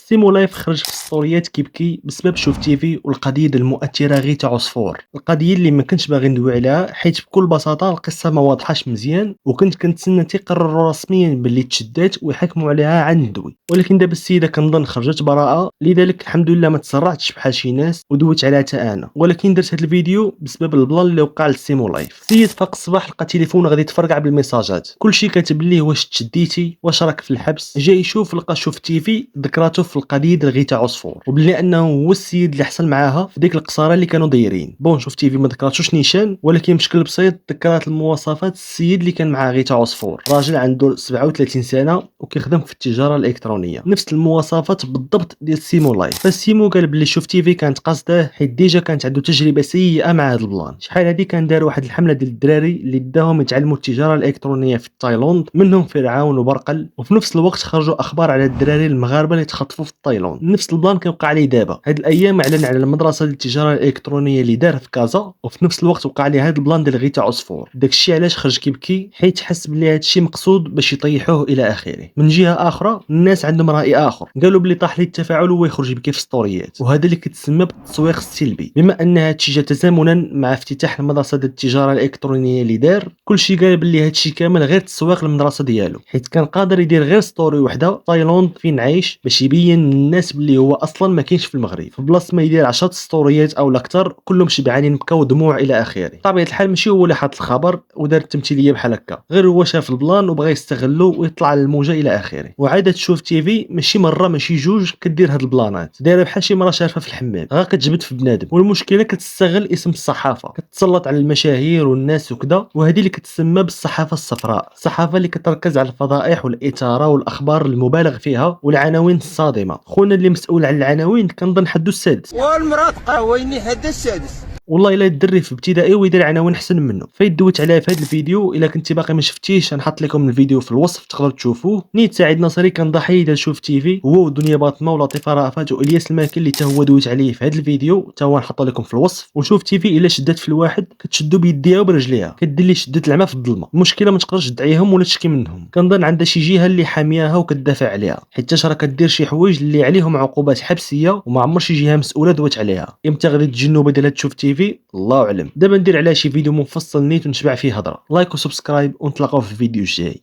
سيمو لايف خرج في ستوريات كيبكي بسبب شوف تيفي والقضيه ديال المؤثره غير تاع عصفور. القضيه اللي ما كنتش باغي ندوي عليها حيت بكل بساطه القصه ما واضحاش مزيان وكنت كنتسنى تيقرروا رسميا باللي تشدات ويحكموا عليها عن ندوي، ولكن دابا السيده كنظن خرجت براءه، لذلك الحمد لله ما تسرعتش بحال شي ناس ودويت عليها حتى انا، ولكن درت هذا الفيديو بسبب البلان اللي وقع لسيمو لايف. سيد فاق الصباح لقى تليفون غادي يتفرقع بالميساجات، كلشي كاتب ليه واش تشديتي، واش راك في الحبس، جاي يشوف لقى شوف تيفي ذكراته في القضيه ديال غيتا عصفور، وبلي انه هو السيد اللي حصل معاها في ديك القصاره اللي كانوا دايرين. بون شوف تيفي ما ذكراتوش نيشان، ولكن بشكل بسيط ذكرات المواصفات السيد اللي كان مع غيتا عصفور، راجل عنده 37 سنه وكيخدم في التجاره الالكترونيه، نفس المواصفات بالضبط ديال سيمو لايف. فسيمو قال بلي شوف تيفي كانت قاصده حيت ديجا كانت عنده تجربه سيئه مع هذا البلان. شحال هادي كان دار واحد الحمله ديال الدراري اللي داهم يتعلموا التجاره الالكترونيه في تايلاند، منهم فرعون وبرقل، وفي نفس الوقت خرجوا اخبار على الدراري المغاربه اللي تخطفوا في تايلاند. نفس البلان كيوقع عليه دابا هاد الايام، اعلن على المدرسه ديال التجاره الالكترونيه اللي دار في كازا، وفي نفس الوقت وقع عليه هاد البلان ديال غيتا عصفور. داكشي علاش خرج كيبكي حيت حس بلي هادشي مقصود باش يطيحوه الى اخره. من جهه اخرى الناس عندهم راي اخر، قالوا بلي طاح ليه التفاعل هو يخرج يبكي في ستوريات، وهذا اللي كتسمى بالتسويق السلبي، بما ان هادشي جا تزامنا مع افتتاح المدرسه ديال التجاره الالكترونيه اللي دار. كلشي قال بلي هادشي كامل غير تسويق للمدرسه ديالو، حيت كان قادر يدير غير ستوري وحده تايلاند فين عايش باش يبين للناس بلي هو اصلا ما كاينش في المغرب، في بلاصه ما يدير 10 ستوريات او اكثر كلهم شبعانين بكاو ودموع الى اخره. بطبيعه الحال ماشي هو اللي حط الخبر ودار التمثيليه بحال هكا، غير هو شاف البلان وبغى يستغلو ويطلع على الموجه الى اخره. وعاده تشوف تيفي ماشي مره ماشي جوج كدير هاد البلانات، دايره بحال شي مرة شارفه في الحمام غا كتجبد في بنادم، والمشكله كتستغل اسم الصحافه، كتسلط على المشاهير والناس وكذا، وهذه اللي كتسمى بالصحافه الصفراء، الصحافه اللي كتركز على الفضائح والاثاره والاخبار المبالغ فيها والعناوين الصادمه. خونا اللي مسؤول على العناوين كنظن حدو السادس، والمراه قهويني حدا السادس. والله الا الدري في ابتدائي ويدير عناوين احسن منه. فيدويت عليها في هذا الفيديو، الا كنتي باقي ما شفتيش نحط لكم الفيديو في الوصف تقدروا تشوفوه. نيت سعيد نصري كان ضحيه ديال شوف تيفي، هو ودنيا باطمه ولطيفه رافات والياس الماكل اللي حتى هو دويت عليه في هذا الفيديو، حتى هو نحطو لكم في الوصف. وشوف تيفي الا شدات في الواحد كتشدو بيديها وبرجليها، كدير لي شده العمى في الظلمه. المشكله ما تقدرش تدعيهم ولا تشكي منهم، كنظن عندها شي جهه اللي حامياها وكتدافع عليها، حيت راه كدير شي حوايج اللي عليهم عقوبات حبسيه وما عمر شي جهه مسؤوله دوت عليها. امتى غادي تجنب ديال تشوف تيفي الله اعلم. دابا ندير عليها شي فيديو مفصل نيت ونشبع فيه هضره. لايك وسبسكرايب ونتلاقاو في الفيديو الجاي.